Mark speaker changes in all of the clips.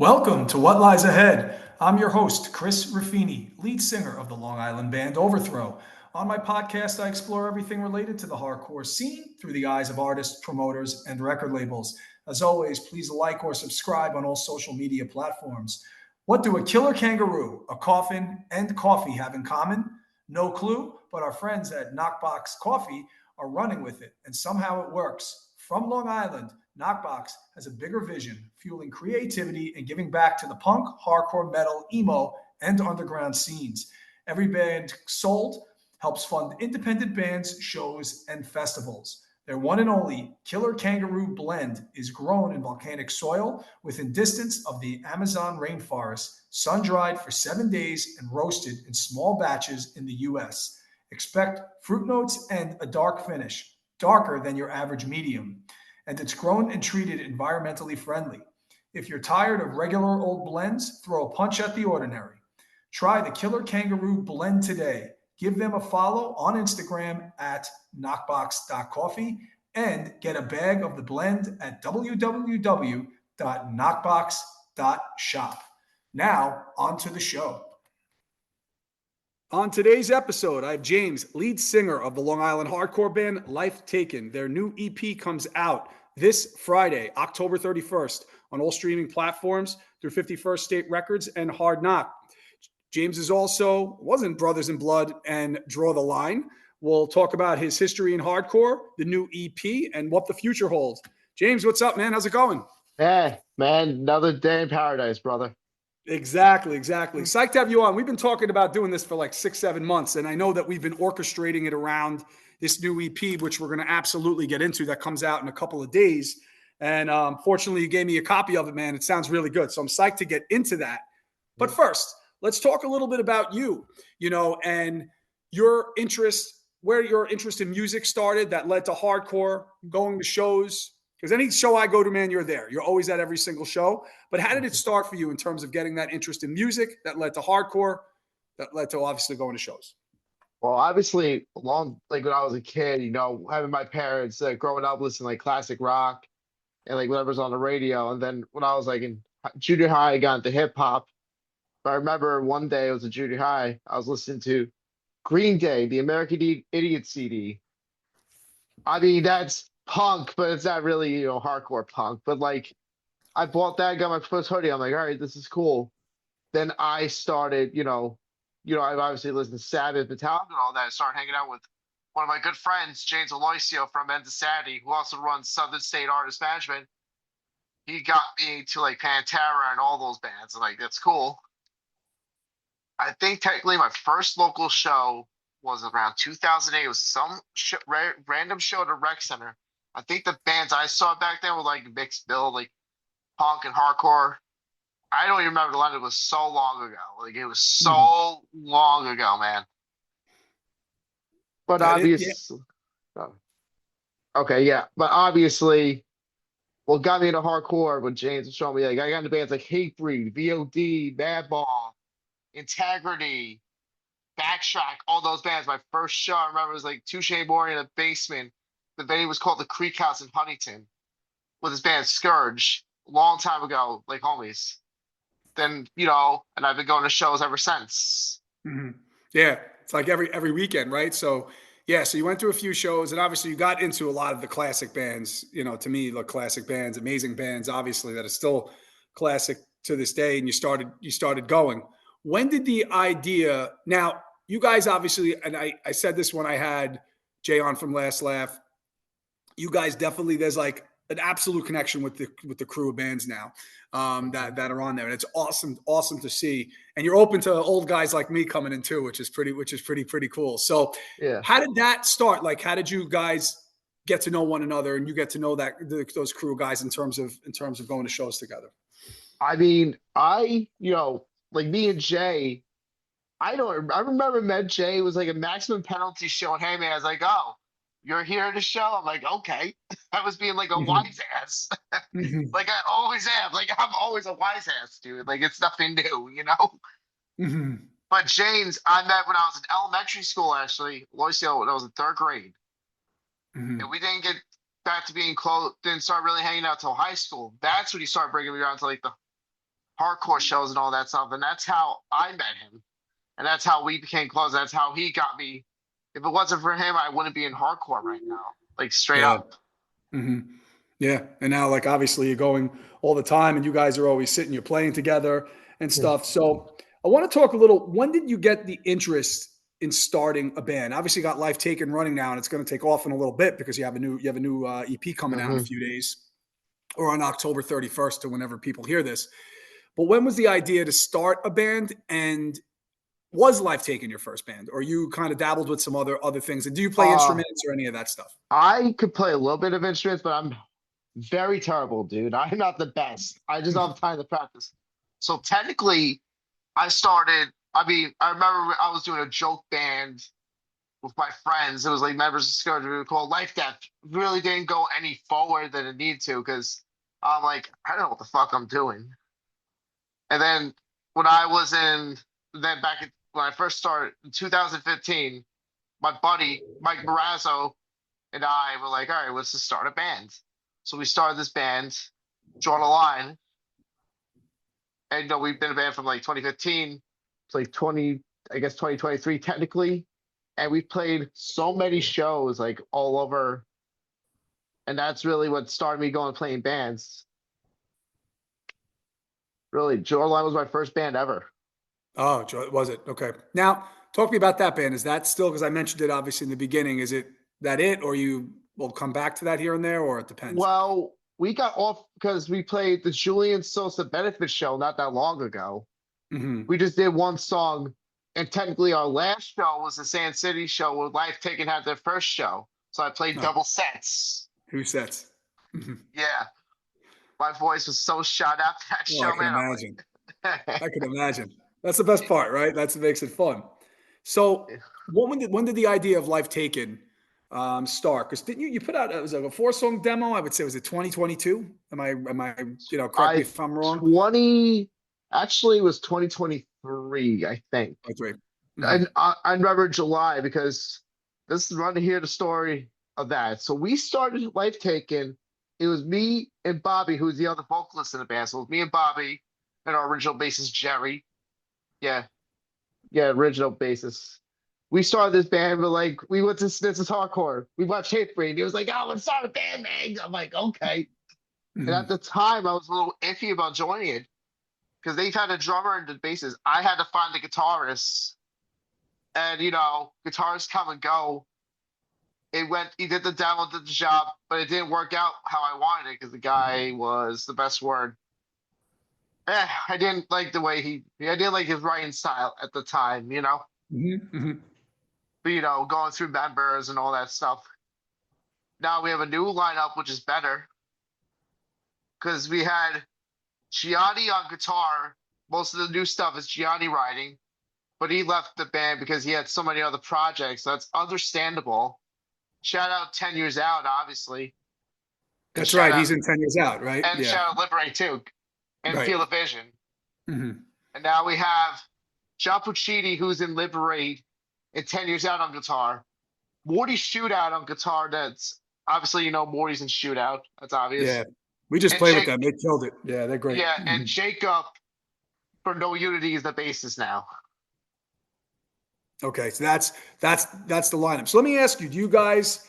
Speaker 1: Welcome to What Lies Ahead. I'm your host, Chris Raffini, lead singer of the Long Island band Overthrow. On my podcast, I explore everything related to the hardcore scene through the eyes of artists, promoters, and record labels. As always, please like or subscribe on all social media platforms. What do a killer kangaroo, a coffin, and coffee have in common? No clue, but our friends at Knockbox Coffee are running with it, and somehow it works. From Long Island, Knockbox has a bigger vision, fueling creativity and giving back to the punk, hardcore, metal, emo, and underground scenes. Every band sold helps fund independent bands, shows, and festivals. Their one and only Killer Kangaroo blend is grown in volcanic soil within distance of the Amazon rainforest, sun dried for 7 days and roasted in small batches in the US. Expect fruit notes and a dark finish, darker than your average medium, and it's grown and treated environmentally friendly. If you're tired of regular old blends, throw a punch at the ordinary. Try the Killer Kangaroo blend today. Give them a follow on Instagram at knockbox.coffee and get a bag of the blend at www.knockbox.shop. Now, on to the show. On today's episode, I have James, lead singer of the Long Island hardcore band Life Taken. Their new EP comes out this Friday, October 31st, on all streaming platforms through 51st State Records and Hardknock. James wasn't Brothers in Blood and Draw the Line. We'll talk about his history in hardcore, the new EP, and what the future holds. James, what's up, man? How's it going?
Speaker 2: Hey, man, another day in paradise, brother.
Speaker 1: Exactly. Psyched to have you on. We've been talking about doing this for like 6-7 months, and I know that we've been orchestrating it around this new EP, which we're going to absolutely get into, that comes out in a couple of days. And fortunately, you gave me a copy of it, man. It sounds really good. So I'm psyched to get into that. But first, let's talk a little bit about you, and your interest, where your interest in music started that led to hardcore, going to shows. Because any show I go to, man, you're there. You're always at every single show. But how did it start for you in terms of getting that interest in music that led to hardcore, that led to obviously going to shows?
Speaker 2: Well, obviously, like when I was a kid, having my parents growing up listening like classic rock and like whatever's on the radio. And then when I was like in junior high, I got into hip hop. But I remember one day it was a junior high, I was listening to Green Day, the American Idiot CD. I mean, that's punk, but it's not really, hardcore punk. But like, I bought that, got my first hoodie. I'm like, all right, this is cool. Then I started, I've obviously listened to Sabbath, Metallica, and all that. I started hanging out with one of my good friends, James Longspaugh from End of Sanity, who also runs Southern State Artist Management. He got me to like Pantera and all those bands. And like, that's cool. I think technically my first local show was around 2008. It was some random show at a rec center. I think the bands I saw back then were like mixed bill, like punk and hardcore. I don't even remember the line. It was so long ago. Like it was so long ago, man. But obviously, okay, yeah. But obviously, what got me into hardcore when James was showing me, like I got into bands like Hatebreed, VOD, Madball, Integrity, Backtrack, all those bands. My first show, I remember, was like Touche Amore in a basement. The venue was called the Creek House in Huntington with his band Scourge, a long time ago, like homies. Then, and I've been going to shows ever since.
Speaker 1: Mm-hmm. Yeah, it's like every weekend, right? So, yeah, so you went to a few shows, and obviously you got into a lot of the classic bands, to me, look, classic bands, amazing bands, obviously, that are still classic to this day, and you started going. When did the idea, now, you guys obviously, and I said this when I had Jay on from Last Laugh, you guys definitely, there's like an absolute connection with the crew of bands now that are on there, and it's awesome to see. And you're open to old guys like me coming in too, which is pretty cool. So,
Speaker 2: yeah,
Speaker 1: how did that start? Like, how did you guys get to know one another, and you get to know those crew guys in terms of going to shows together?
Speaker 2: I mean, like me and Jay, I remember met Jay. It was like a Maximum Penalty show, and hey man, I was like, oh, you're here at the show? I'm like, okay. I was being like a wise ass. Like I always am. Like I'm always a wise ass, dude. Like it's nothing new. But James, I met when I was in elementary school, actually. Loisio, when I was in third grade. And we didn't get back to being close, didn't start really hanging out till high school. That's when he started bringing me around to like the hardcore shows and all that stuff. And that's how I met him. And that's how we became close. That's how he got me. If it wasn't for him, I wouldn't be in hardcore right now. Like straight
Speaker 1: Yeah.
Speaker 2: up.
Speaker 1: hmm Yeah. And now, like, obviously you're going all the time and you guys are always sitting, you're playing together and
Speaker 2: Yeah.
Speaker 1: stuff. So I want to talk a little, when did you get the interest in starting a band? Obviously you got Life Taken running now and it's going to take off in a little bit because you have a new EP coming out in a
Speaker 2: Hmm.
Speaker 1: few days or on October 31st or whenever people hear this. But when was the idea to start a band, and was Life Taken your first band, or you kind of dabbled with some other things? And do you play
Speaker 2: Uh,
Speaker 1: instruments or any of that stuff?
Speaker 2: I could play a little bit of instruments, but I'm very terrible, dude. I'm not the best. I just don't have time to practice. So technically, I started. I mean, I remember I was doing a joke band with my friends. It was like members of Scourge. We were called Life Death. Really didn't go any forward than it needed to because I'm like, I don't know what the fuck I'm doing. And then when I was in, then back in, when I first started in 2015, my buddy Mike Marazzo and I were like, all right, let's just start a band. So we started this band, Drawn a Line, and we've been a band from like 2015 to like 20, I guess 2023 technically, and we played so many shows like all over, and that's really what started me going playing bands. Really, Drawn a Line was my first band ever.
Speaker 1: Oh, was it? Okay. Now, talk to me about that band. Is that still, because I mentioned it obviously in the beginning, is it that it, or you will come back to that here and there, or it depends?
Speaker 2: Well, we got off because we played the Julian Sosa benefit show not that long ago.
Speaker 1: hmm
Speaker 2: We just did one song, and technically our last show was the Sand City show where Life Taken had their first show. So I played
Speaker 1: Oh,
Speaker 2: double sets.
Speaker 1: who sets? hmm
Speaker 2: Yeah, my voice was so shot after that
Speaker 1: Oh, I
Speaker 2: show,
Speaker 1: can
Speaker 2: man.
Speaker 1: imagine.
Speaker 2: I'm
Speaker 1: I
Speaker 2: like,
Speaker 1: can imagine. That's the best part, right? That's what makes it fun. So, when did the idea of Life Taken start? Because didn't you put out, it was like a 4-song demo? I would say, was it 2022? Am I correct me
Speaker 2: I
Speaker 1: if I'm wrong?
Speaker 2: 20 actually it was 2023, I think.
Speaker 1: That's right.
Speaker 2: And
Speaker 1: hmm
Speaker 2: I remember July because this is running here the story of that. So we started Life Taken. It was me and Bobby, who was the other vocalist in the band. So it was me and Bobby and our original bassist Jerry. Yeah, yeah, original bassist. We started this band, but like we went to This Is Hardcore. We watched Hatebreed. And he was like, "Oh, let's start a band, man." I'm like, "Okay." And at
Speaker 1: hmm
Speaker 2: the time, I was a little iffy about joining it because they had a drummer and the bassist. I had to find the guitarist, and guitarists come and go. He did the demo, did the job, but it didn't work out how I wanted it because the guy was the best word. I didn't like the way I didn't like his writing style at the time.
Speaker 1: hmm hmm
Speaker 2: But going through members and all that stuff. Now we have a new lineup, which is better because we had Gianni on guitar. Most of the new stuff is Gianni writing, but he left the band because he had so many other projects. So that's understandable. Shout out 10 Years Out, obviously. And
Speaker 1: That's
Speaker 2: shout
Speaker 1: right.
Speaker 2: out
Speaker 1: He's in 10 years out, right?
Speaker 2: and
Speaker 1: Yeah.
Speaker 2: shout out Liberate too. And
Speaker 1: Right.
Speaker 2: Feel the Vision.
Speaker 1: hmm
Speaker 2: And now we have John Puccini, who's in Liberate and 10 Years Out on guitar. Morty Shootout on guitar. That's obviously Morty's in Shootout. That's
Speaker 1: Yeah.
Speaker 2: obvious.
Speaker 1: We just
Speaker 2: And
Speaker 1: played with
Speaker 2: Jake,
Speaker 1: them. They killed it. Yeah, they're great.
Speaker 2: yeah, and Jacob for No Unity is the bassist now.
Speaker 1: Okay, so that's the lineup. So let me ask you, do you guys,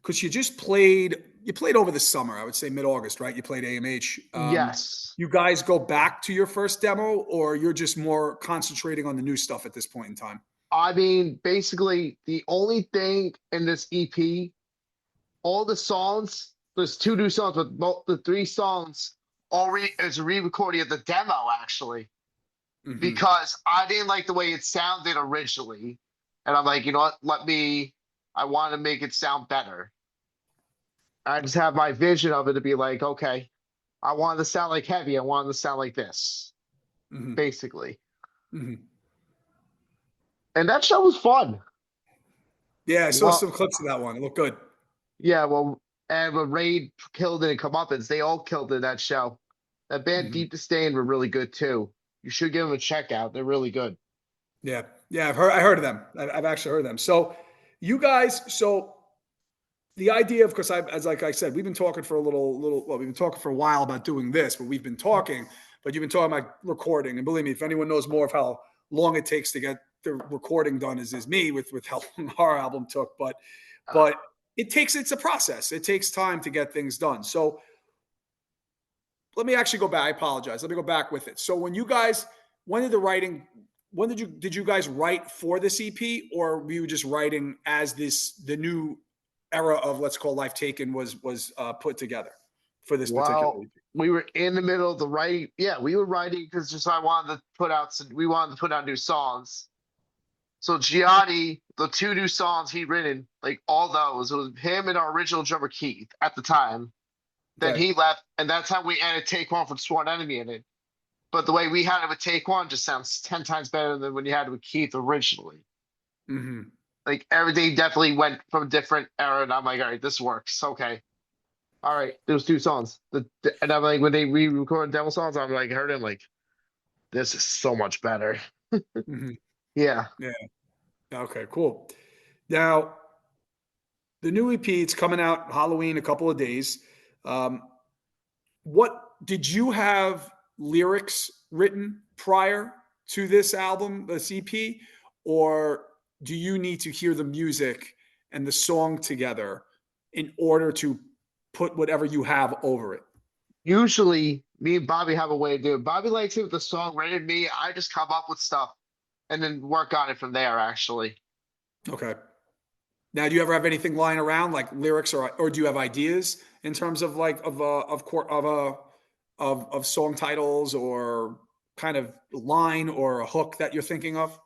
Speaker 1: because you played over the summer, I would say mid-August, right? You played AMH.
Speaker 2: Yes.
Speaker 1: You guys go back to your first demo, or you're just more concentrating on the new stuff at this point in time?
Speaker 2: I mean, basically, the only thing in this EP, all the songs, there's two new songs, but both the three songs is a re-recording of the demo, actually,
Speaker 1: hmm
Speaker 2: because I didn't like the way it sounded originally. And I'm like, you know what? I want to make it sound better. I just have my vision of it to be like, okay, I want it to sound like Heavy. I want it to sound like this,
Speaker 1: hmm
Speaker 2: basically.
Speaker 1: hmm
Speaker 2: And that show was fun.
Speaker 1: Yeah, I saw
Speaker 2: Well,
Speaker 1: some clips of that one. It looked good.
Speaker 2: yeah, well, and when Raid killed it and Comeuppance, they all killed it in that show. That band
Speaker 1: hmm
Speaker 2: Deep Disdain were really good too. You should give them a check out. They're really good.
Speaker 1: Yeah, yeah, I heard of them. I've actually heard of them. So you guys, the idea of, as like I said, we've been talking for a little, well, we've been talking for a while about doing this, but we've been talking. but you've been talking about recording, and believe me, if anyone knows more of how long it takes to get the recording done, is me with how long our album took.
Speaker 2: Uh,
Speaker 1: But it's a process. It takes time to get things done. So let me actually go back. I apologize. Let me go back with it. So when did the writing, did you guys write for this EP, or were you just writing as the new era of Let's Call Life Taken was put together for this particular
Speaker 2: well,
Speaker 1: EP?
Speaker 2: we were in the middle of the writing. Yeah, we were writing because just I wanted to put out we wanted to put out new songs. So Gianni, the two new songs he'd written, like all those, it was him and our original drummer Keith at the time. Then
Speaker 1: Okay.
Speaker 2: he left, and that's how we added Take One from Sworn Enemy in it. But the way we had it with Take One just sounds 10 times better than when you had it with Keith originally.
Speaker 1: Hmm.
Speaker 2: Like everything definitely went from a different era, and I'm like, all right, this works. Okay. All right, those two songs. And I'm like, when they re-recorded demo songs, I'm like, heard it, like, this is so much better.
Speaker 1: Hmm.
Speaker 2: Yeah.
Speaker 1: Yeah. Okay. Cool. Now the new EP, it's coming out Halloween, a couple of days. Um, what did you have lyrics written prior to this album, this EP, or do you need to hear the music and the song together in order to put whatever you have over it?
Speaker 2: Usually, me and Bobby have a way to do it. Bobby likes it with the song written. Me, I just come up with stuff and then work on it from there, actually.
Speaker 1: Okay. Now, do you ever have anything lying around like lyrics, or do you have ideas in terms of like of song titles or kind of line or a hook that you're thinking of?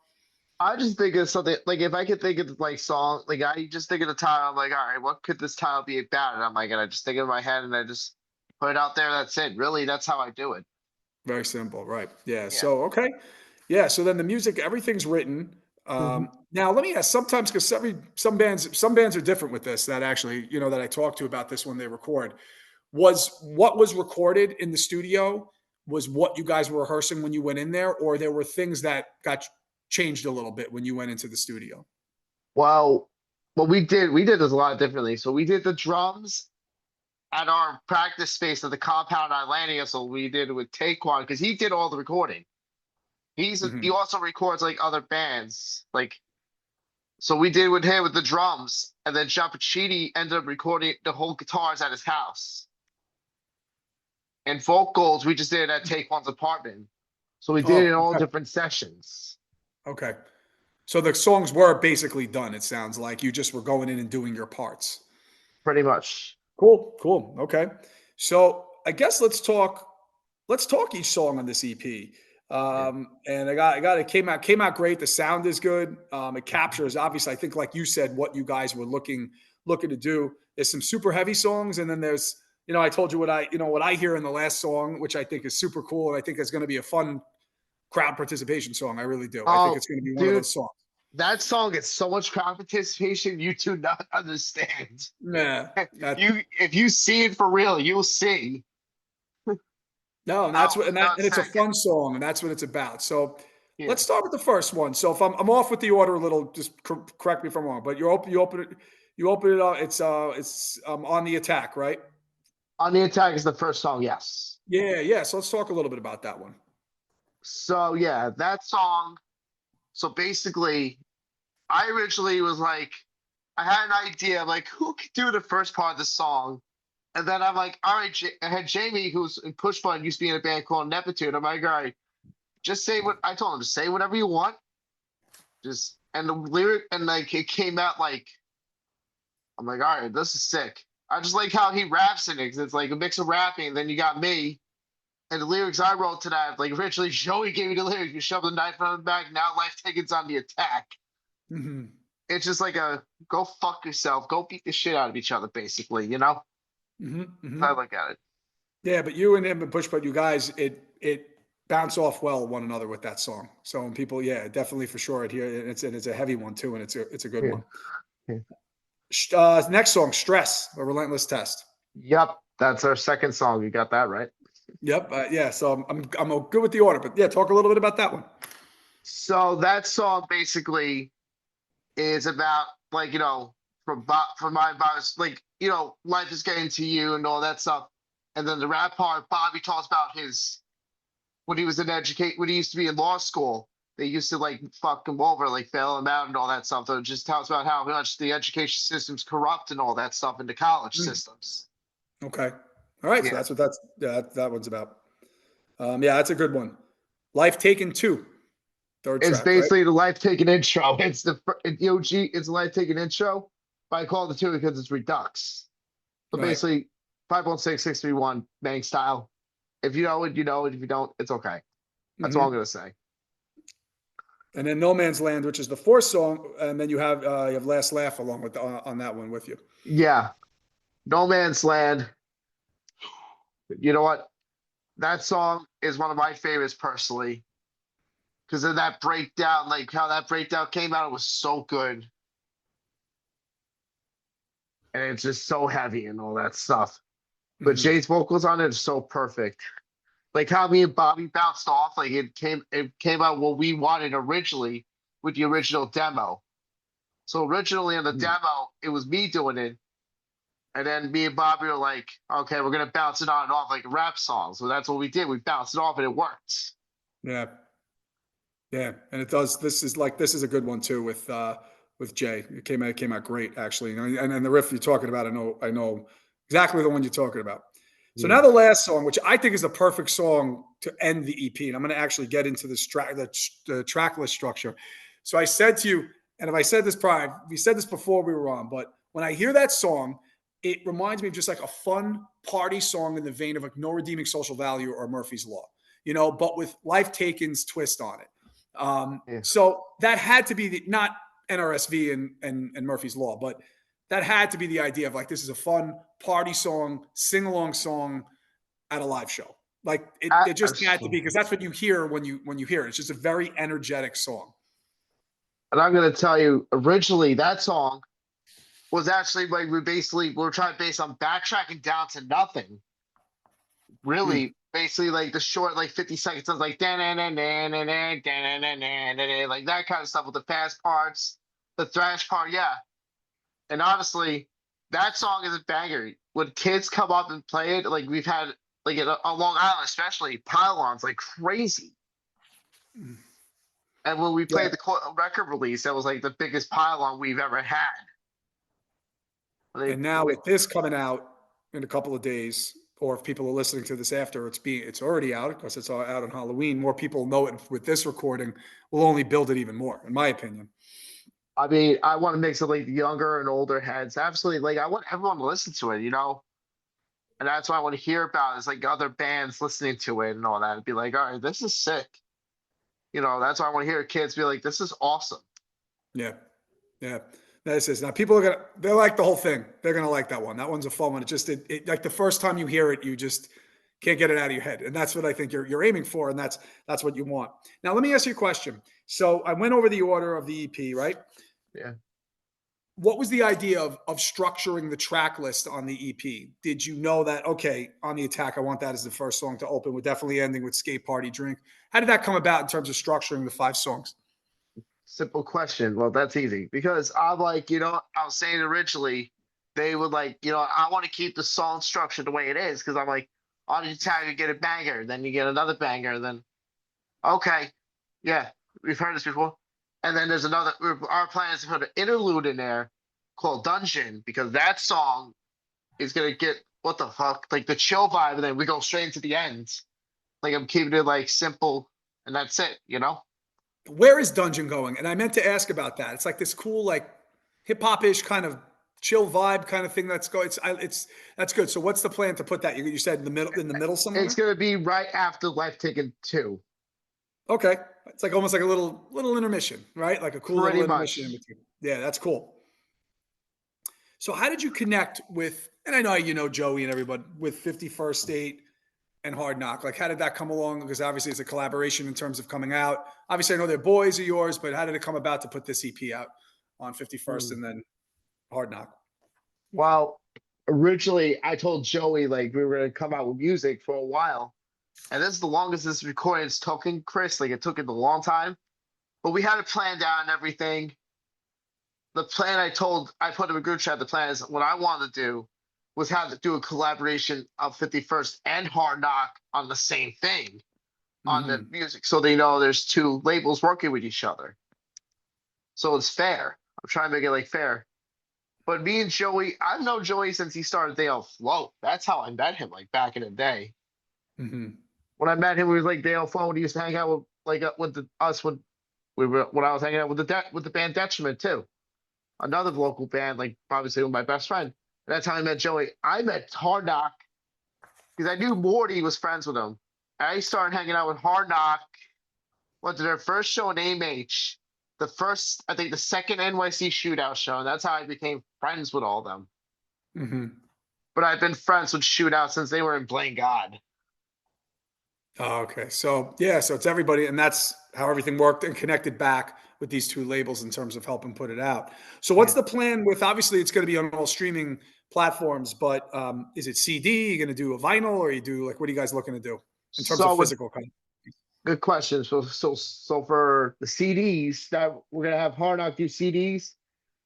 Speaker 2: I just think of something like if I could think of like song, like I just think of the title. I'm like, all right, what could this title be about? And I'm like, and I just think in my head and I just put it out there. That's it. Really, that's how I do it.
Speaker 1: Very simple, right? Yeah.
Speaker 2: Yeah.
Speaker 1: So okay, yeah. So then the music, everything's written.
Speaker 2: Hmm.
Speaker 1: Now let me ask. Sometimes, because some bands are different with this. That actually, that I talk to about this when they record, was what was recorded in the studio was what you guys were rehearsing when you went in there, or there were things that got changed a little bit when you went into the studio.
Speaker 2: Well, what we did this a lot differently. So we did the drums at our practice space at the compound on landing. So we did it with Taekwon because he did all the recording. He
Speaker 1: Hmm.
Speaker 2: also records like other bands. Like so we did with him with the drums, and then Champachini ended up recording the whole guitars at his house. And vocals, we just did it at Taekwon's apartment. So we did it in
Speaker 1: Oh,
Speaker 2: all
Speaker 1: okay.
Speaker 2: different sessions,
Speaker 1: Okay. So the songs were basically done. It sounds like you just were going in and doing your parts.
Speaker 2: pretty much.
Speaker 1: Cool, cool. Okay. So I guess let's talk each song on this EP.
Speaker 2: Yeah.
Speaker 1: And I got it came out great. The sound is good. It captures, obviously, I think, like you said, what you guys were looking to do. There's some super heavy songs, and then there's, I told you what I hear in the last song, which I think is super cool, and I think it's going to be a fun crowd participation song. I really do. I think
Speaker 2: Oh,
Speaker 1: it's going to be one of
Speaker 2: dude,
Speaker 1: those songs.
Speaker 2: that song gets so much crowd participation you do not understand.
Speaker 1: Yeah.
Speaker 2: If you see it for real, you'll see.
Speaker 1: No, and that's
Speaker 2: Oh,
Speaker 1: what, and that,
Speaker 2: no,
Speaker 1: and it's a
Speaker 2: sick.
Speaker 1: fun song, and that's what it's about. So
Speaker 2: Yeah.
Speaker 1: let's start with the first one. So if I'm off with the order a little, just correct me if I'm wrong. But you open it up. It's on the attack, right?
Speaker 2: On the Attack is the first song, yes.
Speaker 1: Yeah, yeah. So let's talk a little bit about that one.
Speaker 2: So yeah, that song. So basically, I originally was like, I had an idea of like who could do the first part of the song, and then I'm like, all right, I had Jamie who's in Push Button used to be in a band called Neptune. I'm like, all right, just say what I told him. Just say whatever you want. Just and the lyric and like it came out like I'm like, all right, this is sick. I just like how he raps in it 'cause it's like a mix of rapping. And then you got me and the lyrics I wrote to that. Like originally, Joey gave me the lyrics. You shove the knife on the back. Now life takes on the attack.
Speaker 1: Hmm.
Speaker 2: It's just like a go fuck yourself. Go beat the shit out of each other, basically. You know,
Speaker 1: Hmm.
Speaker 2: I
Speaker 1: Hmm.
Speaker 2: look at it.
Speaker 1: Yeah, but you and him and Push, but you guys, it bounce off well one another with that song. So when people, yeah, definitely for sure. It here, and it's a heavy one too, and it's a good
Speaker 2: Yeah.
Speaker 1: one.
Speaker 2: Yeah.
Speaker 1: Next song, Stress, a Relentless Test.
Speaker 2: Yep, that's our second song. You got that right.
Speaker 1: Yep. Yeah. So I'm good with the order, but yeah, talk a little bit about that one.
Speaker 2: So that song basically is about like from my advice, like life is getting to you and all that stuff. And then the rap part, Bobby talks about his when he was when he used to be in law school, they used to like fuck him over, like fail him out and all that stuff. So it just tells about how much the education system's corrupt and all that stuff in the college
Speaker 1: Mm,
Speaker 2: systems.
Speaker 1: okay. All right. So
Speaker 2: Yeah.
Speaker 1: that's what that one's about. Yeah, that's a good one. Life Taken 2, third
Speaker 2: It's
Speaker 1: track, right?
Speaker 2: basically the life taking intro. It's the OG, it's a life taking intro. But I call it the two because it's Redux. But
Speaker 1: Right.
Speaker 2: basically, 516, 631, Bang style. If you know it, you know it. If you don't, it's okay. That's all I'm
Speaker 1: Hmm.
Speaker 2: gonna say.
Speaker 1: And then No Man's Land, which is the fourth song, and then you have Last Laugh along with on that one with you.
Speaker 2: Yeah. No Man's Land. You know what? That song is one of my favorites personally. Because of that breakdown, like how that breakdown came out, it was so good. And it's just so heavy and all that stuff. But
Speaker 1: Hmm.
Speaker 2: Jay's vocals on it are so perfect. Like how me and Bobby bounced off, like it came out what we wanted originally with the original demo. So originally in the demo, it was me doing it, and then me and Bobby were like, okay, we're gonna bounce it on and off like a rap song. So that's what we did. We bounced it off and it worked.
Speaker 1: Yeah, yeah, and it does. This is a good one too with Jay. It came out great actually, and the riff you're talking about, I know exactly the one you're talking about. So now
Speaker 2: Yeah.
Speaker 1: the last song, which I think is the perfect song to end the EP, and I'm going to actually get into this the track list structure. So I said to you, and if I said this prior, we said this before we were on, but when I hear that song, it reminds me of just like a fun party song in the vein of like No Redeeming Social Value or Murphy's Law, but with Life Taken's twist on it.
Speaker 2: Yeah.
Speaker 1: So that had to be not NRSV and Murphy's Law, but that had to be the idea of like this is a fun party song, sing along song at a live show. Like it just had to be because that's what you hear when you hear it. It's just a very energetic song.
Speaker 2: And I'm gonna tell you, originally that song was actually like we're trying to base on backtracking down to nothing.
Speaker 1: Hmm.
Speaker 2: Really, basically like the short, like 50 seconds of like like that kind of stuff with the fast parts, the thrash part, yeah. And honestly, that song is a banger. When kids come up and play it, like we've had like on Long Island, especially pylons like crazy. And when we
Speaker 1: Yeah.
Speaker 2: played the record release, that was like the biggest pylon we've ever had. They,
Speaker 1: And now
Speaker 2: we,
Speaker 1: with this coming out in a couple of days, or if people are listening to this after it's already out because it's all out on Halloween. More people know it with this recording will only build it even more, in my opinion.
Speaker 2: I mean, I want to mix of like the younger and older heads. Absolutely, like I want everyone to listen to it, and that's what I want to hear about is like other bands listening to it and all that, and be like, all right, this is sick. That's why I want to hear kids be like, this is awesome.
Speaker 1: Yeah. Yeah. This is now people are they like the whole thing. They're gonna like that one. That one's a fun one. It like the first time you hear it, you just can't get it out of your head. And that's what I think you're aiming for, and that's what you want. Now let me ask you a question. So I went over the order of the EP, right?
Speaker 2: Yeah.
Speaker 1: What was the idea of structuring the track list on the EP? Did you know that, okay, on the Attack, I want that as the first song to open, with definitely ending with Skate Party Drink? How did that come about in terms of structuring the 5 songs?
Speaker 2: Simple question. Well, that's easy because I'm like, I was saying originally they would like, I want to keep the song structure the way it is because I'm like, on the Attack you get a banger, then you get another banger, then okay, yeah, we've heard this before. And then there's another. Our plan is to put an interlude in there called Dungeon because that song is gonna get what the fuck, like the chill vibe, and then we go straight into the end. Like I'm keeping it like simple, and that's it.
Speaker 1: Where is Dungeon going? And I meant to ask about that. It's like this cool, like hip hop ish kind of chill vibe kind of thing. That's go. It's that's good. So what's the plan to put that? You said in the middle,
Speaker 2: It's
Speaker 1: somewhere.
Speaker 2: gonna be right after Life Taken 2,
Speaker 1: Okay, it's like almost like a little intermission, right? Like a cool little
Speaker 2: pretty
Speaker 1: intermission in
Speaker 2: much.
Speaker 1: between. Yeah, that's cool. So how did you connect with? And I know you know Joey and everybody with 51st State and Hard Knock. Like, how did that come along? Because obviously it's a collaboration in terms of coming out. Obviously, I know they're boys of yours, but how did it come about to put this EP out on 51st
Speaker 2: Hmm.
Speaker 1: and then Hard Knock?
Speaker 2: Well, originally I told Joey like we were gonna come out with music for a while, and this is the longest this recording's taken, Chris. Like it took it a long time, but we had it planned out and everything. The plan I put in a group chat. The plan is what I wanted to do was have to do a collaboration of 51st and Hard Knock on the same thing. on the
Speaker 1: Hmm.
Speaker 2: music, so they know there's two labels working with each other. So it's fair. I'm trying to make it like fair. But me and Joey, I've known Joey since he started They All Float. That's how I met him, like back in the day.
Speaker 1: Hmm.
Speaker 2: When I met him, we was like They All Float. He used to hang out with with us when I was hanging out with with the band Detriment too, another local band, like obviously with my best friend. And that's how I met Joey. I met Hardknock because I knew Morty was friends with him. I started hanging out with Hardknock. Went to their first show in AMH, the first, I think, the second NYC Shootout show, and that's how I became friends with all of them.
Speaker 1: Hmm.
Speaker 2: But I've been friends with Shootout since they were in Blame God.
Speaker 1: Oh, okay. So yeah, so it's everybody, and that's how everything worked and connected back with these two labels in terms of helping put it out. So what's
Speaker 2: Yeah.
Speaker 1: the plan with? Obviously, it's going to be on all streaming platforms, but is it CD? You going to do a vinyl, or you do like what are you guys looking to do in terms of
Speaker 2: So with
Speaker 1: physical content?
Speaker 2: good question. So for the CDs, that we're gonna have Hardknock do CDs,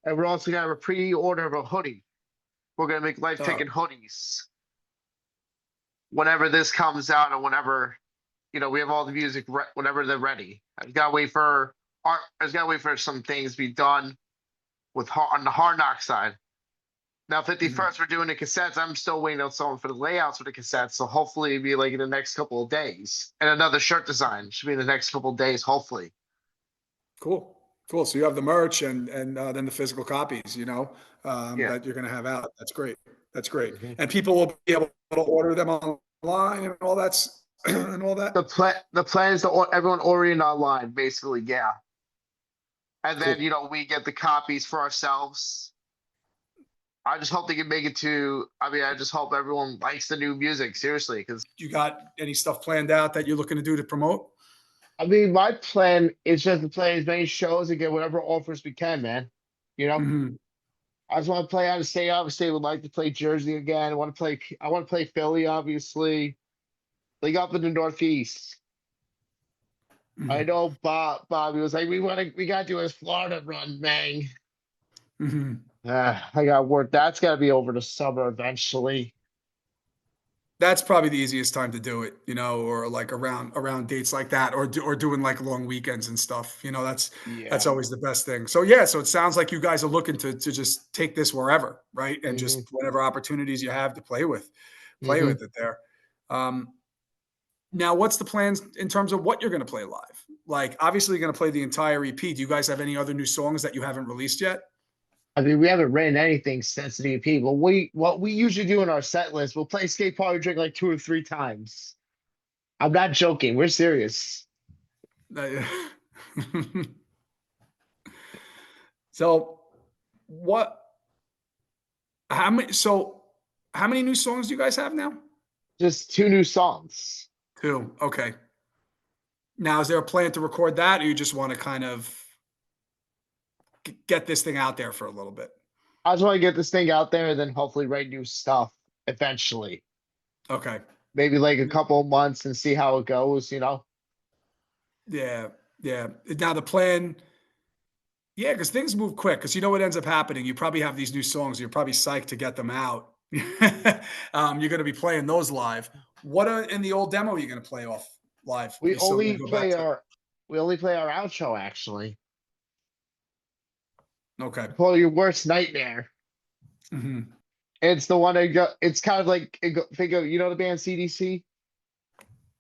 Speaker 2: and we're also gonna have a pre-order of a hoodie. We're gonna make life
Speaker 1: Oh,
Speaker 2: taking hoodies whenever this comes out, and whenever we have all the music whenever they're ready. I just gotta wait for some things to be done on the Hard Knock side. Now,
Speaker 1: mhm.
Speaker 2: 51st, we're doing the cassettes. I'm still waiting on someone for the layouts for the cassettes. So hopefully it'll be like in the next couple of days. And another shirt design should be in the next couple of days, hopefully.
Speaker 1: Cool, cool. So you have the merch and then the physical copies,
Speaker 2: Yeah.
Speaker 1: that you're going to have out. That's great. That's great.
Speaker 2: Mhm.
Speaker 1: And people will be able to order them online and all that's and all that.
Speaker 2: The plan is to everyone orient online, basically, yeah. And then,
Speaker 1: Cool.
Speaker 2: we get the copies for ourselves. I just hope they can make it to, I mean, I just hope everyone likes the new music, seriously, because
Speaker 1: You got any stuff planned out that you're looking to do to promote?
Speaker 2: I mean, my plan is just to play as many shows and get whatever offers we can, man. You know,
Speaker 1: Hmm.
Speaker 2: I just want to play out of state. Obviously, would like to play Jersey again. I want to play Philly, obviously. Like up in the Northeast. I
Speaker 1: Hmm.
Speaker 2: know Bobby was like, we gotta do his Florida run, man.
Speaker 1: Hmm.
Speaker 2: I got work. That's gotta be over the summer eventually.
Speaker 1: That's probably the easiest time to do it, or like around dates like that, or doing like long weekends and stuff. That's
Speaker 2: Yeah.
Speaker 1: always the best thing. So yeah, so it sounds like you guys are looking to just take this wherever, right? And
Speaker 2: hmm
Speaker 1: just whatever opportunities you have to play
Speaker 2: hmm
Speaker 1: with it there. Um, Now, what's the plans in terms of what you're going to play live? Like, obviously, you're going to play the entire EP. Do you guys have any other new songs that you haven't released yet?
Speaker 2: I mean, we haven't written anything since the EP, but what we usually do in our set list, we'll play Skate Party Drink like 2 or 3 times. I'm not joking. We're serious.
Speaker 1: Uh, so, what? How many? So, how many new songs do you guys have now?
Speaker 2: Just 2 new songs.
Speaker 1: Two. Okay. Now, is there a plan to record that, or you just want to kind of get this thing out there for a little bit?
Speaker 2: I just want to get this thing out there and then hopefully write new stuff eventually.
Speaker 1: Okay.
Speaker 2: Maybe like a couple of months and see how it goes.
Speaker 1: Yeah. Yeah. Now the plan. Yeah, because things move quick. Because you know what ends up happening. You probably have these new songs. You're probably psyched to get them out. You're going to be playing those live. What in the old demo are you going to play off live?
Speaker 2: We
Speaker 1: You still going
Speaker 2: only
Speaker 1: to go back
Speaker 2: play
Speaker 1: to?
Speaker 2: our we only play our outro actually.
Speaker 1: Okay.
Speaker 2: Call your worst nightmare.
Speaker 1: Hmm.
Speaker 2: It's the one it's kind of like think of the band CDC?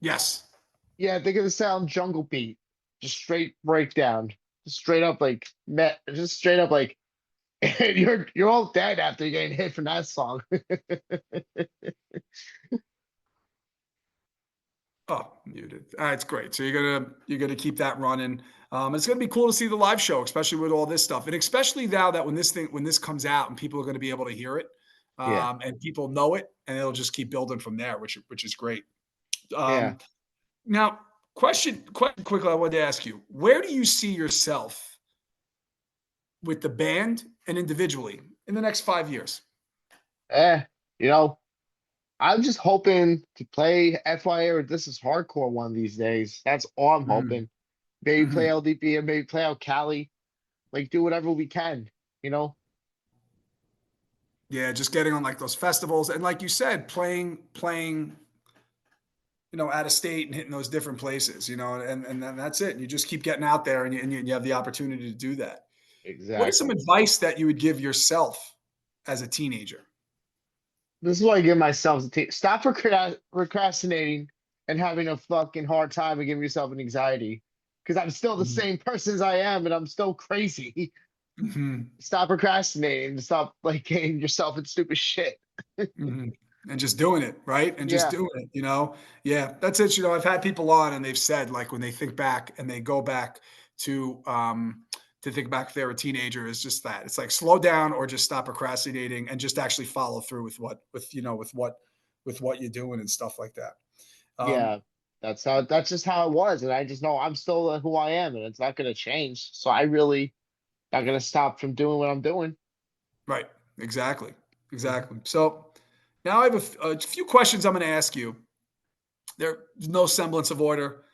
Speaker 1: Yes.
Speaker 2: Yeah, think of the sound Jungle Beat. Just straight breakdown. Just straight up like just straight up like you're all dead after getting hit from that song.
Speaker 1: Oh, muted. It's great. So you're gonna keep that running. It's gonna be cool to see the live show, especially with all this stuff, and especially now that when this comes out and people are gonna be able to hear it,
Speaker 2: Yeah.
Speaker 1: and people know it, and it'll just keep building from there, which is great.
Speaker 2: Yeah.
Speaker 1: Um, Now, question quickly, I wanted to ask you: where do you see yourself with the band and individually in the next 5 years?
Speaker 2: Eh, you know, I'm just hoping to play FYA or This Is Hardcore one of these days. That's all I'm
Speaker 1: Mhm.
Speaker 2: hoping. Maybe play
Speaker 1: Mhm.
Speaker 2: LDB and maybe play out Cali. Like do whatever we can, you know?
Speaker 1: Yeah, just getting on like those festivals and like you said, playing out of state and hitting those different places, and then that's it. And you just keep getting out there, and you have the opportunity to do that. What is some
Speaker 2: Exactly.
Speaker 1: advice that you would give yourself as a teenager?
Speaker 2: This is what I give myself. Stop procrastinating and having a fucking hard time and giving yourself an anxiety. Because I'm still the
Speaker 1: Mhm.
Speaker 2: same person as I am, and I'm still crazy.
Speaker 1: Mhm.
Speaker 2: Stop procrastinating. Stop like getting yourself in stupid shit.
Speaker 1: Mhm. And just doing it, right? And just
Speaker 2: Yeah,
Speaker 1: doing it. Yeah, that's it. I've had people on and they've said, like, when they think back and they go back to think back if they were a teenager, is just that. It's like slow down or just stop procrastinating and just actually follow through with what you're doing and stuff like that. Um,
Speaker 2: yeah. That's just how it was, and I just know I'm still who I am, and it's not gonna change. So I really not gonna stop from doing what I'm doing.
Speaker 1: right. Exactly.
Speaker 2: Mhm,
Speaker 1: Exactly. So now I have a few questions I'm going to ask you. There's no semblance of order.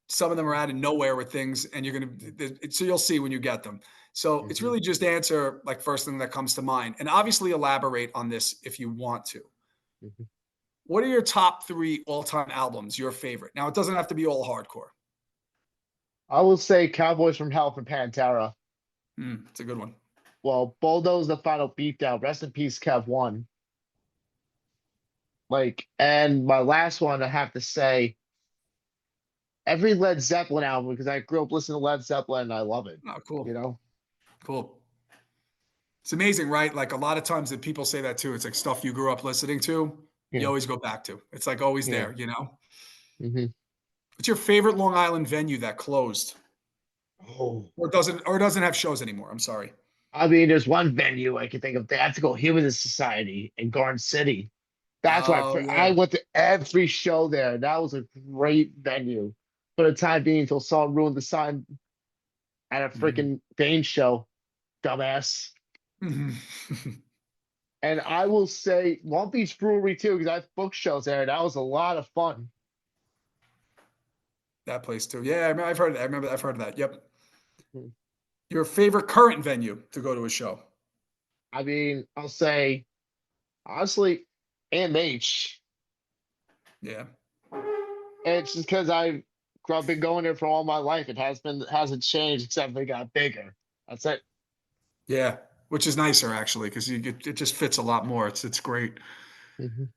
Speaker 1: Some of them are
Speaker 2: mhm,
Speaker 1: out of nowhere with things, and you're gonna so you'll see when you get them. So it's
Speaker 2: mhm,
Speaker 1: really just answer like first thing that comes to mind, and obviously elaborate on this if you want to.
Speaker 2: mhm.
Speaker 1: What are your top three all-time albums? Your favorite? Now it doesn't have to be all hardcore.
Speaker 2: I will say Cowboys from Hell from Pantera.
Speaker 1: It's a good one.
Speaker 2: Well, Bulldoze the Final Beatdown. Rest in peace, Kev One. Like, and my last one, I have to say, every Led Zeppelin album because I grew up listening to Led Zeppelin and I love it.
Speaker 1: Oh,
Speaker 2: You
Speaker 1: cool,
Speaker 2: know?
Speaker 1: cool. It's amazing, right? Like a lot of times that people say that too. It's like stuff you grew up listening to. You
Speaker 2: Yeah.
Speaker 1: always go back to. It's like always
Speaker 2: Yeah.
Speaker 1: there.
Speaker 2: Hmm.
Speaker 1: What's your favorite Long Island venue that closed
Speaker 2: Oh.
Speaker 1: or doesn't have shows anymore? I'm sorry.
Speaker 2: I mean, there's one venue I can think of. They have to go Humanist Society in Garden City. That's why
Speaker 1: Oh
Speaker 2: I
Speaker 1: yeah.
Speaker 2: went to every show there. That was a great venue for the time being until someone ruined the sign at a
Speaker 1: Mhm.
Speaker 2: freaking Bane show. Dumbass.
Speaker 1: Mhm.
Speaker 2: And I will say Long Beach Brewery too, because I've booked shows there. That was a lot of fun.
Speaker 1: That place too. Yeah, I've heard of that. I remember I've heard of that. Yep.
Speaker 2: Hmm.
Speaker 1: Your favorite current venue to go to a show?
Speaker 2: I mean, I'll say honestly, AMH.
Speaker 1: Yeah.
Speaker 2: And it's just because I've been going there for all my life. It hasn't changed except they got bigger. That's it.
Speaker 1: Yeah. Which is nicer actually, because it just fits a lot more. It's great.
Speaker 2: Mhm.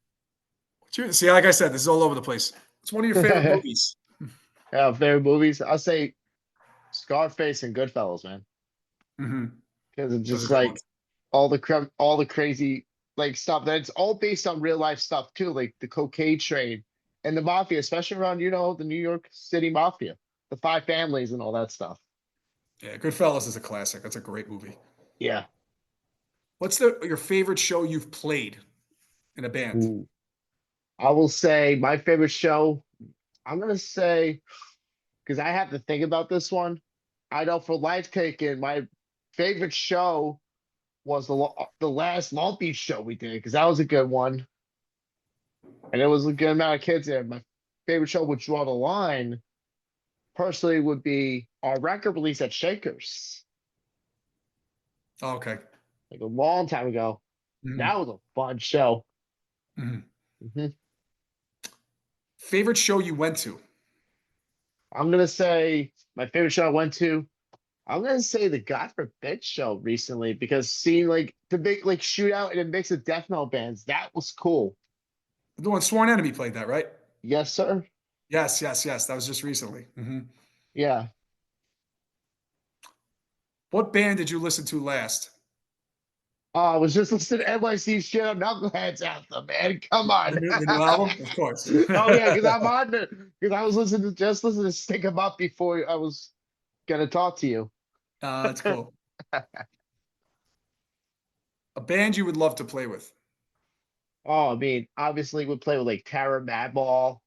Speaker 1: See, like I said, this is all over the place. It's one of your favorite movies.
Speaker 2: Yeah, favorite movies. I'll say Scarface and Goodfellas, man.
Speaker 1: Hmm.
Speaker 2: Because it's
Speaker 1: Those are
Speaker 2: just
Speaker 1: good
Speaker 2: like
Speaker 1: ones.
Speaker 2: all the crazy like stuff that it's all based on real life stuff too, like the cocaine trade and the mafia, especially around, the New York City mafia, the five families and all that stuff.
Speaker 1: Yeah, Goodfellas is a classic. That's a great movie.
Speaker 2: Yeah.
Speaker 1: What's your favorite show you've played in a band?
Speaker 2: Ooh. I will say my favorite show, I'm gonna say, because I have to think about this one. I know for Life Taken, my favorite show was the last Long Beach show we did, because that was a good one. And it was a good amount of kids there. My favorite show would draw the line personally would be our record release at Shakers,
Speaker 1: Oh, okay.
Speaker 2: like a long time ago. That
Speaker 1: Mhm.
Speaker 2: was a fun show.
Speaker 1: Mhm.
Speaker 2: Hmm.
Speaker 1: Favorite show you went to?
Speaker 2: I'm gonna say my favorite show I went to. I'm gonna say the God Forbid show recently because seeing like the big like shootout in a mix of death metal bands, that was cool.
Speaker 1: The one Sworn Enemy played that, right?
Speaker 2: Yes, sir.
Speaker 1: Yes, yes, yes. That was just recently.
Speaker 2: Yeah.
Speaker 1: What band did you listen to last?
Speaker 2: I was just listening to NYC shit on Knuckleheads anthem, man. Come
Speaker 1: The
Speaker 2: on.
Speaker 1: new, the new album, of course.
Speaker 2: Oh yeah, because I'm on there. Because I was listening to Stick 'em Up before I was gonna talk to you.
Speaker 1: That's cool. A band you would love to play with.
Speaker 2: Oh, I mean, obviously we play with like Terror, Madball,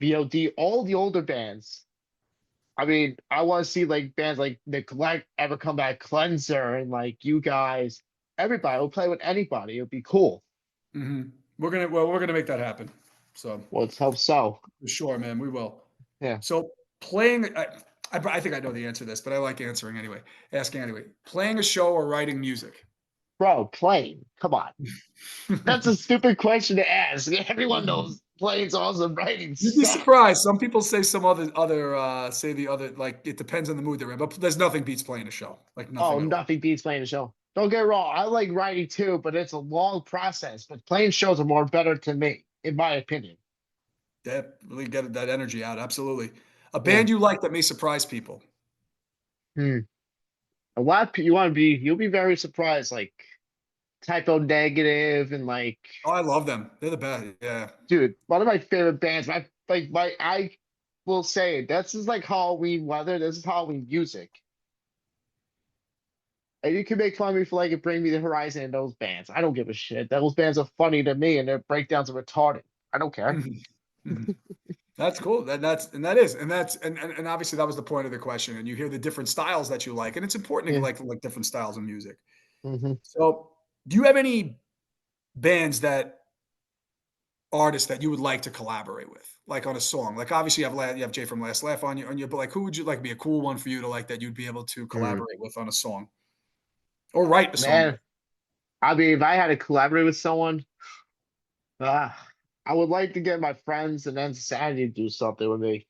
Speaker 2: VOD, all the older bands. I mean, I want to see like bands like Neglect, Ever Come Back, Cleanser, and like you guys. Everybody will play with anybody. It'll be cool.
Speaker 1: Hmm. We're gonna make that happen. So
Speaker 2: Well, let's hope so.
Speaker 1: for sure, man, we will.
Speaker 2: Yeah,
Speaker 1: So playing, I think I know the answer to this, but I like answering anyway, asking anyway. Playing a show or writing music.
Speaker 2: bro, playing. Come on, that's a stupid question to ask. Everyone knows Playing's awesome. Writing
Speaker 1: You'd be
Speaker 2: sucks.
Speaker 1: surprised. Some people say some other say the other, like, it depends on the mood they're in, but there's nothing beats playing a show. Like,
Speaker 2: Oh,
Speaker 1: nothing at all.
Speaker 2: nothing beats playing a show. Don't get wrong. I like writing too, but it's a long process. But playing shows are more better to me, in my opinion.
Speaker 1: Yeah, really get that energy out. Absolutely. A
Speaker 2: Yeah.
Speaker 1: band you like that may surprise people.
Speaker 2: Hmm. A lot of you want to be. You'll be very surprised. Like Typo Negative and like,
Speaker 1: Oh, I love them. They're the best. Yeah.
Speaker 2: dude, one of my favorite bands. My I will say it. This is like Halloween weather. This is Halloween music. And you can make fun of me for like Bring Me the Horizon and those bands. I don't give a shit. Those bands are funny to me and their breakdowns are retarded. I don't care.
Speaker 1: Mhm. Mhm. That's cool. And obviously that was the point of the question. And you hear the different styles that you like, and it's important to
Speaker 2: Yeah.
Speaker 1: like different styles of music.
Speaker 2: Hmm.
Speaker 1: So, do you have any bands that artists that you would like to collaborate with, like on a song? Like obviously you have Jay from Last Laugh on you, but like who would you like be a cool one for you to like that you'd be able to
Speaker 2: Mm.
Speaker 1: collaborate with on a song or write a song with?
Speaker 2: Man, I mean, if I had to collaborate with someone, ah, I would like to get my friends and then Sanity to do something with me.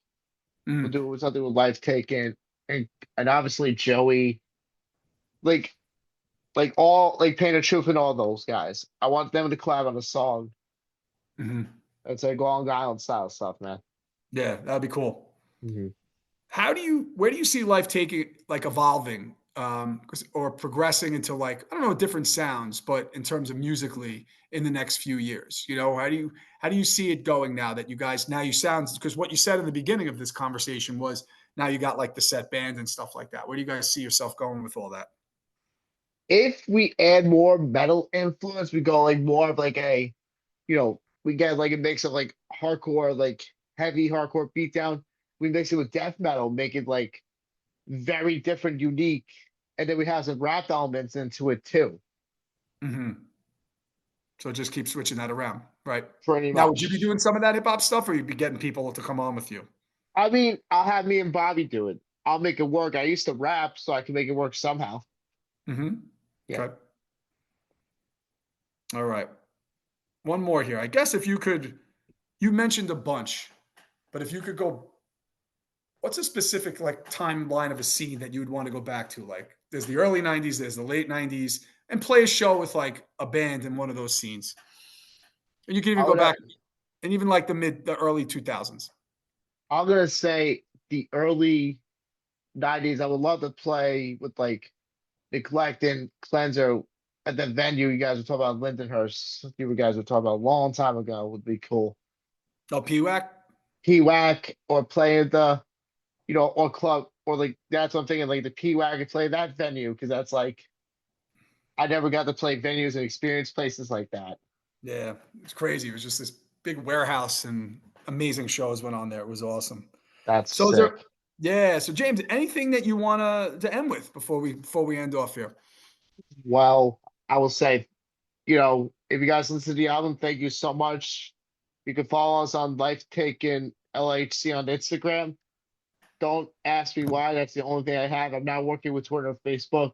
Speaker 2: We'll
Speaker 1: Mhm.
Speaker 2: do something with Life Taken and obviously Joey, like all like Pain of Truth and all those guys. I want them to collab on a song.
Speaker 1: Mhm.
Speaker 2: It's like Long Island style stuff, man.
Speaker 1: Yeah, that'd be cool.
Speaker 2: Hmm.
Speaker 1: Where do you see life taking, like evolving, or progressing into like, I don't know, different sounds, but in terms of musically in the next few years, how do you see it going now that you guys, now you sound, because what you said in the beginning of this conversation was now you got like the set band and stuff like that. Where do you guys see yourself going with all that?
Speaker 2: If we add more metal influence, we go like more of like we get like a mix of like hardcore, like heavy hardcore beatdown. We mix it with death metal, make it like very different, unique, and then we have some rap elements into it too,
Speaker 1: Hmm. So just keep switching that around, right?
Speaker 2: pretty
Speaker 1: Now, would you be
Speaker 2: much.
Speaker 1: doing some of that hip hop stuff, or you'd be getting people to come on with you?
Speaker 2: I mean, I'll have me and Bobby do it. I'll make it work. I used to rap, so I can make it work somehow.
Speaker 1: Hmm.
Speaker 2: Yeah.
Speaker 1: Okay. All right. One more here. I guess if you could, you mentioned a bunch, but if you could go, what's a specific like timeline of a scene that you would want to go back to? Like there's the early 90s, there's the late 90s, and play a show with like a band in one of those scenes. And you can even
Speaker 2: I
Speaker 1: go
Speaker 2: would.
Speaker 1: back and even like the early 2000s.
Speaker 2: I'm gonna say the early '90s. I would love to play with like Neglect and Cleanser at the venue you guys were talking about, Lindenhurst. You guys were talking about a long time ago. Would be cool.
Speaker 1: Oh, PWAC?
Speaker 2: PWAC or play at the or club or like that's what I'm thinking. Like the PWAC and play that venue because that's like I never got to play venues and experience places like that.
Speaker 1: Yeah, it's crazy. It was just this big warehouse and amazing shows went on there. It was awesome.
Speaker 2: That's
Speaker 1: So is there,
Speaker 2: sick.
Speaker 1: yeah. So James, anything that you want to end with before we end off here?
Speaker 2: Well, I will say, if you guys listen to the album, thank you so much. You can follow us on Life Taken LHC on Instagram. Don't ask me why. That's the only thing I have. I'm not working with Twitter or Facebook.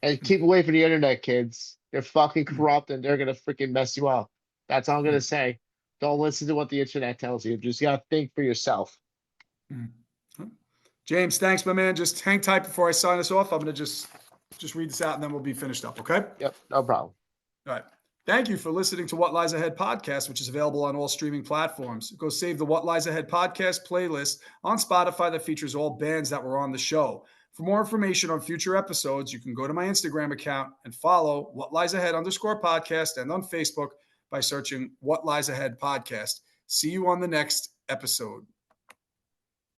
Speaker 2: And keep away from the internet, kids. They're fucking corrupt and they're gonna freaking mess you up. That's all I'm gonna say. Don't listen to what the internet tells you. Just gotta think for yourself.
Speaker 1: James, thanks, my man. Just hang tight before I sign us off. I'm gonna just read this out and then we'll be finished up. Okay.
Speaker 2: Yep, no problem.
Speaker 1: All right. Thank you for listening to What Lies Ahead podcast, which is available on all streaming platforms. Go save the What Lies Ahead podcast playlist on Spotify that features all bands that were on the show. For more information on future episodes, you can go to my Instagram account and follow What Lies Ahead _podcast and on Facebook by searching What Lies Ahead podcast. See you on the next episode.